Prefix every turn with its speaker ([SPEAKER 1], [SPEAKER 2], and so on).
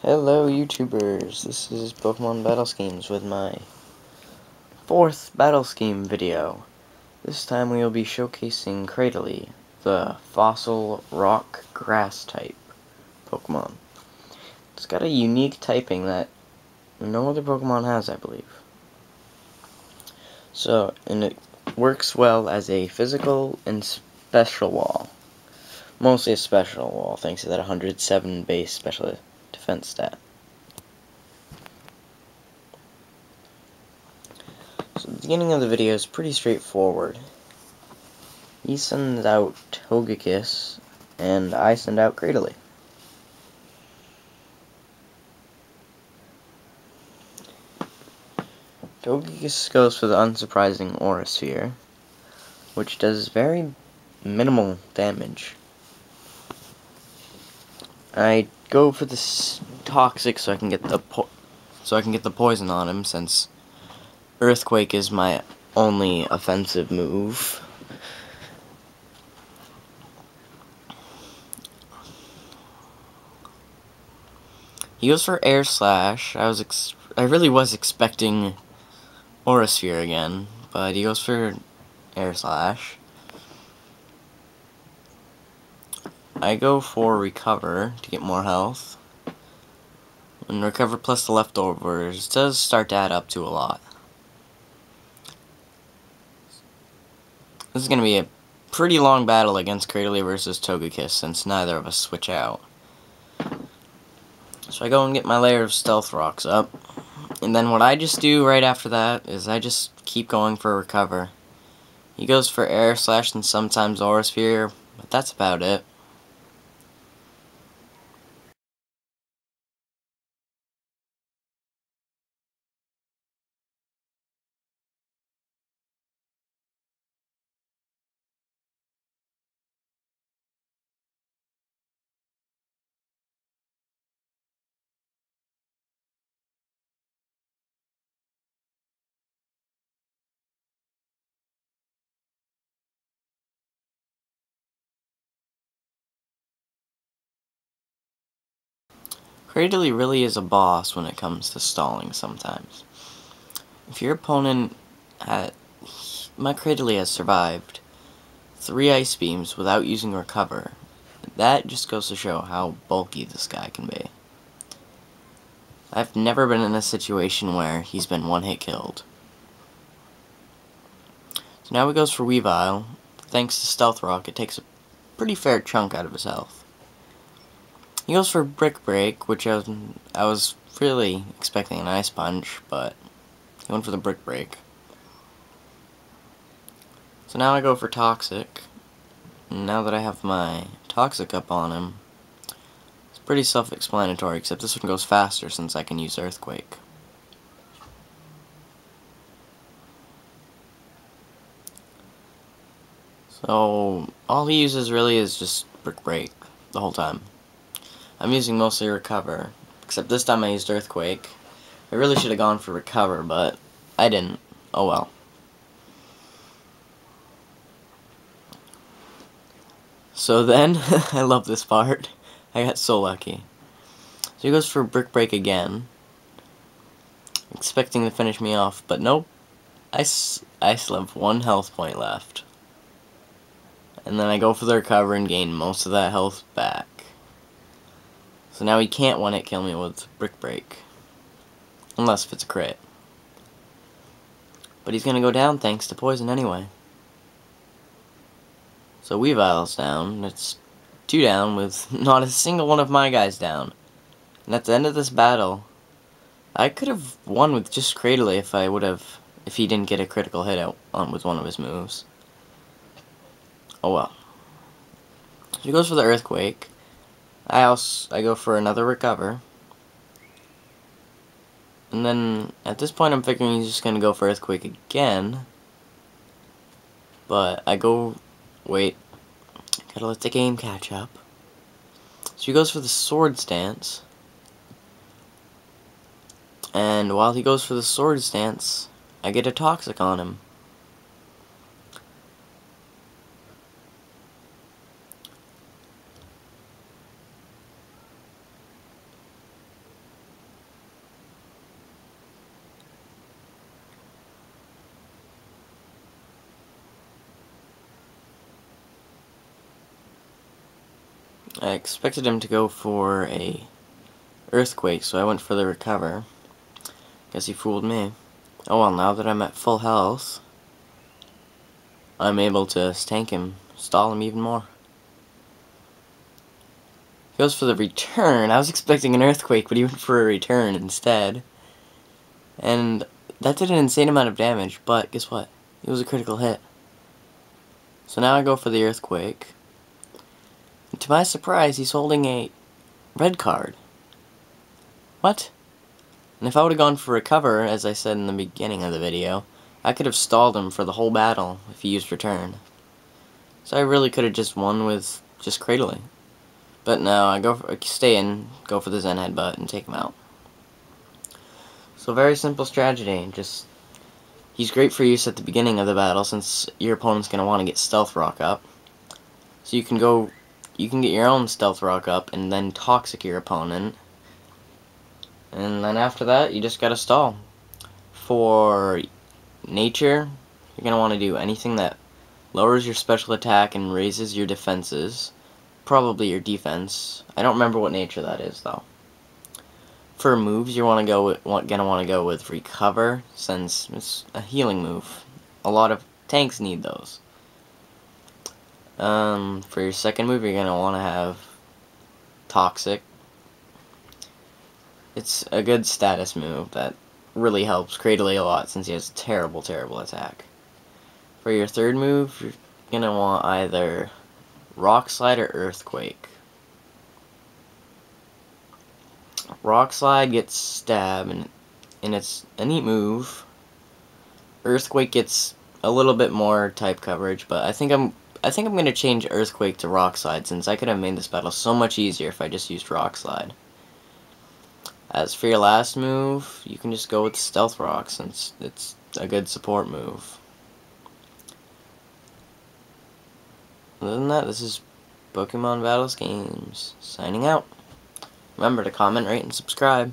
[SPEAKER 1] Hello YouTubers, this is Pokemon Battle Schemes with my 4th Battle Scheme video. This time we will be showcasing Cradilly, the fossil rock grass type Pokemon. It's got a unique typing that no other Pokemon has, I believe. And it works well as a physical and special wall. Mostly a special wall, thanks to that 107 base special defense stat. So the beginning of the video is pretty straightforward. He sends out Togekiss, and I send out Cradilly. Togekiss goes for the unsurprising Aura Sphere, which does very minimal damage. I go for this Toxic so I can get the poison on him, since Earthquake is my only offensive move. He goes for Air Slash. I really was expecting Aura Sphere again, but he goes for Air Slash. I go for Recover to get more health. And Recover plus the leftovers does start to add up to a lot. This is going to be a pretty long battle against Cradilly versus Togekiss, since neither of us switch out. So I go and get my layer of Stealth Rocks up. And then what I just do right after that is I just keep going for Recover. He goes for Air Slash and sometimes Aura Sphere, but that's about it. Cradilly really is a boss when it comes to stalling sometimes. If your opponent my Cradilly has survived 3 Ice Beams without using Recover. That just goes to show how bulky this guy can be. I've never been in a situation where he's been one-hit killed. So now he goes for Weavile. Thanks to Stealth Rock, it takes a pretty fair chunk out of his health. He goes for Brick Break, which I was really expecting an Ice Punch, but he went for the Brick Break. So now I go for Toxic. And now that I have my Toxic up on him, it's pretty self-explanatory, except this one goes faster since I can use Earthquake. So all he uses really is just Brick Break the whole time. I'm using mostly Recover, except this time I used Earthquake. I really should have gone for Recover, but I didn't. Oh well. So then, I love this part. I got so lucky. So he goes for Brick Break again, expecting to finish me off, but nope. I still have 1 health point left. And then I go for the Recover and gain most of that health back. So now he can't one-hit kill me with Brick Break. Unless if it's a crit. But he's gonna go down thanks to poison anyway. So Weavile's down. It's 2 down with not a single one of my guys down. And at the end of this battle, I could have won with just Cradilly if he didn't get a critical hit out with one of his moves. Oh well. So he goes for the Earthquake. I go for another Recover. And then at this point I'm figuring he's just gonna go for Earthquake again. But wait, gotta let the game catch up. So he goes for the Swords Dance. And while he goes for the Swords Dance, I get a Toxic on him. I expected him to go for a earthquake, so I went for the recover. Guess he fooled me. Oh well, now that I'm at full health, I'm able to tank him, stall him even more. He goes for the return. I was expecting an earthquake, but he went for a return instead. And that did an insane amount of damage, but guess what? It was a critical hit. So now I go for the earthquake. And to my surprise, he's holding a red card. What? And if I would have gone for recover, as I said in the beginning of the video, I could have stalled him for the whole battle if he used return. So I really could have just won with just Cradilly. But no, I stay in, go for the Zen Headbutt, and take him out. So very simple strategy. Just he's great for use at the beginning of the battle since your opponent's gonna want to get Stealth Rock up. So you can get your own Stealth Rock up and then Toxic your opponent. And then after that, you just gotta stall. For nature, you're gonna want to do anything that lowers your special attack and raises your defenses. Probably your defense. I don't remember what nature that is though. For moves, you're gonna want to go with recover, since it's a healing move. A lot of tanks need those. For your second move, you're gonna want to have toxic. It's a good status move that really helps Cradilly a lot since he has a terrible, terrible attack. For your third move, you're gonna want either Rock Slide or Earthquake. Rock Slide gets stab, and it's a neat move. Earthquake gets a little bit more type coverage, but I think I'm gonna change Earthquake to Rock Slide since I could have made this battle so much easier if I just used Rock Slide. As for your last move, you can just go with Stealth Rock since it's a good support move. Other than that, this is Pokemon Battles Games signing out. Remember to comment, rate, and subscribe.